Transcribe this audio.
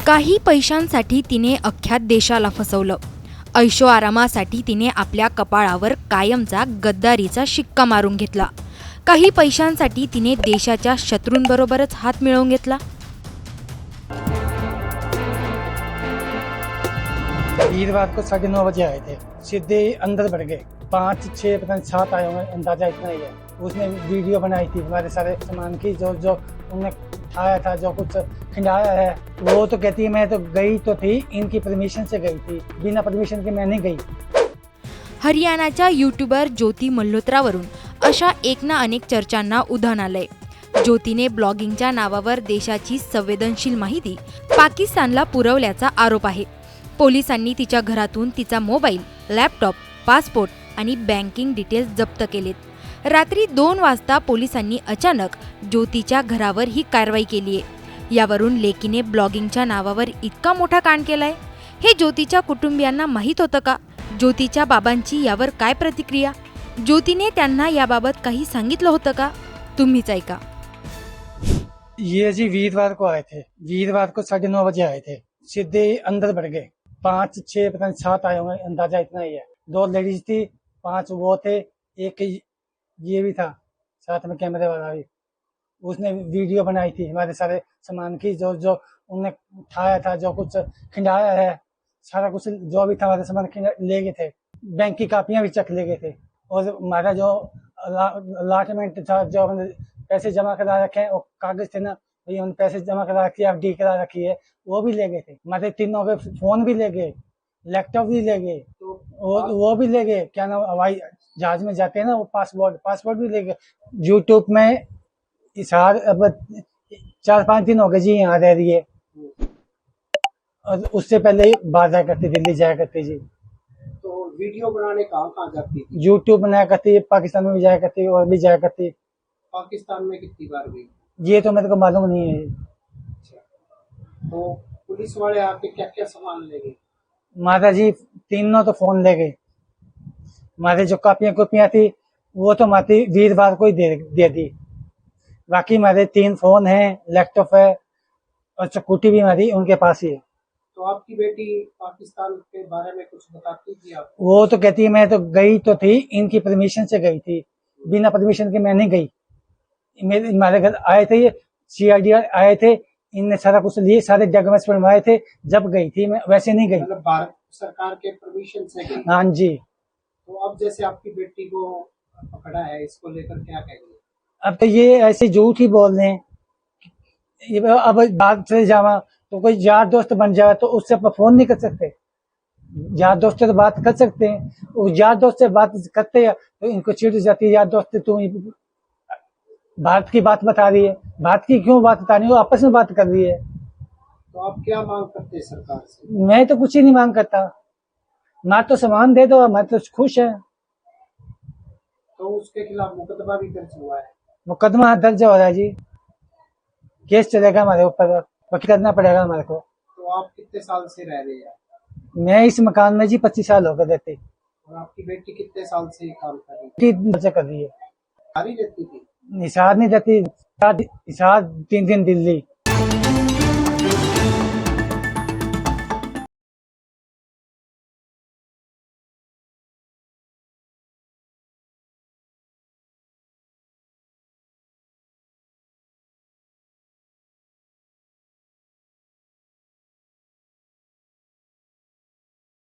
काही पैशांसाठी तिने अख्ख्या देशाला फसवलं। ऐशो आरामासाठी तिने आपल्या कपाळावर कायमचा गद्दारीचा शिक्का मारून घेतला। काही पैशांसाठी तिने देशाच्या शत्रूंबरोबरच हात मिळवून घेतला। वीरवार को 9:30 बजे आए थे, सीधे अंदर बढ़ गए। 5, 6 पता नहीं 7 आए होंगे, अंदाजा इतना ही है। उसने वीडियो बनाई थी हमारे सारे सामान की, जो उन्होंने उठाया था, जो कुछ खिंडाया है। वो तो कहती है मैं तो गई तो थी, इनकी परमिशन से गई थी, बिना परमिशन के मैं नहीं गई। हरियाणाच्या यूट्यूबर ज्योती मल्होत्रावरून अशा एक ना अनेक चर्चांना उधाण आलंय। ज्योतीने ब्लॉगिंगच्या नावावर देशाची संवेदनशील माहिती पाकिस्तानला पुरवल्याचा आरोप आहे। पोलिसांनी तिच्या घरातून तिचा मोबाईल, लॅपटॉप, पासपोर्ट आणि बँकिंग डिटेल्स जप्त केलेत। रात्री 2 वाजता पोलिसांनी अचानक ज्योतीच्या घरावर ही कारवाई केली आहे। यावरून लेकीने ब्लॉगिंगच्या नावावर इतका मोठा कांड केलाय, हे ज्योतीच्या कुटुंबियांना माहीत होतं का? ज्योतीच्या बाबांची यावर काय प्रतिक्रिया? ज्योतीने त्यांना याबाबत काही सांगितलं होतं का? तुम्हीच ऐका। ये जी वीरवार को आए थे, वीरवार को 9:30 बजे आए थे, सीधे अंदर बढ़ गए। 5, 6 पता नहीं 7 आए होंगे, अंदाजा इतना ही है। 2 लेडीज थी, 5 वो थे, एक ये भी था साथ में कैमरे वाला भी। उसने वीडियो बनाई थी हमारे सारे सामान की, जो उन्होंने उठाया था, जो कुछ खिंडाया है, सारा कुछ जो भी था हमारे सामान ले गए थे। बैंक की कापियां भी चक ले गए थे, और हमारा जो अलाटमेंट था, जो हमने पैसे जमा करा रखे हैं, वो कागज थे ना, ये उन पैसे जमा करा रखी है, FD करा रखी है, वो भी ले गए थे। हमारे तीनों के फोन भी ले गए, लैपटॉप भी ले गए, वो भी ले गए। क्या नाम, हवाई जहाज में जाते हैं ना, वो पासपोर्ट भी ले गए। यूट्यूब में इशार अब 4-5 दिन हो गए जी यहाँ रह रही है, और उससे पहले बाहर जाया करती, दिल्ली जाया करती जी। तो वीडियो बनाने कहाँ जाती थी? यूट्यूब बनाया करती, पाकिस्तान में भी जाया करती और भी जाया करती। पाकिस्तान में कितनी बार गई? ये तो मेरे को मालूम नहीं है। तो पुलिस वाले आके क्या क्या सामान ले गए? माता जी तीनों तो फोन ले गए। हमारे जो कॉपियां थी, वो तो माती वीरवार को ही दे दी। बाकी हमारे 3 फोन हैं, लैपटॉप है, और चक्कूटी भी हमारी उनके पास ही है। तो आपकी बेटी पाकिस्तान के बारे में कुछ बताती थी आपको? वो तो कहती है मैं तो गई तो थी, इनकी परमिशन से गई थी, बिना परमिशन के मैं नहीं गई। हमारे घर आए थे, ये CID आए थे, इनने सारा कुछ लिए, सारे डॉक्यूमेंट्स बनवाए थे, जब गई थी मैं, वैसे नहीं गई। मतलब भारत सरकार के परमिशन से गई? हाँ जी। तो अब जैसे आपकी बेटी को पकड़ा है, इसको लेकर क्या कहेंगे? अब तो ये ऐसे झूठ ही बोल रहे हैं। अब बात चले जावा तो कोई यार दोस्त बन जाए तो उससे आप फोन नहीं कर सकते। यार दोस्त से तो बात कर सकते हैं, वो यार दोस्त से बात करते हैं तो इनको चिढ़ जाती है, यार दोस्त तू भारत की बात बता रही है। भारत की क्यों बात बता रही है, वो आपस में बात कर रही है। तो आप क्या मांग करते हैं सरकार से? मैं तो कुछ ही नहीं मांग करता, ना तो सामान दे दो, मैं तो खुश है। तो उसके खिलाफ मुकदमा भी दर्ज हुआ है? मुकदमा दर्ज हो रहा है जी, केस चलेगा हमारे ऊपर, वकील करना पड़ेगा हमारे को। तो आप कितने साल से रह रहे हैं? मैं इस मकान में जी 25 साल हो गए रहते। और आपकी बेटी कितने साल से काम कर रही है? 3 कर रही है। सारी रहती थी? निशाद नहीं रहती, निशाद 3 दिन दिल्ली।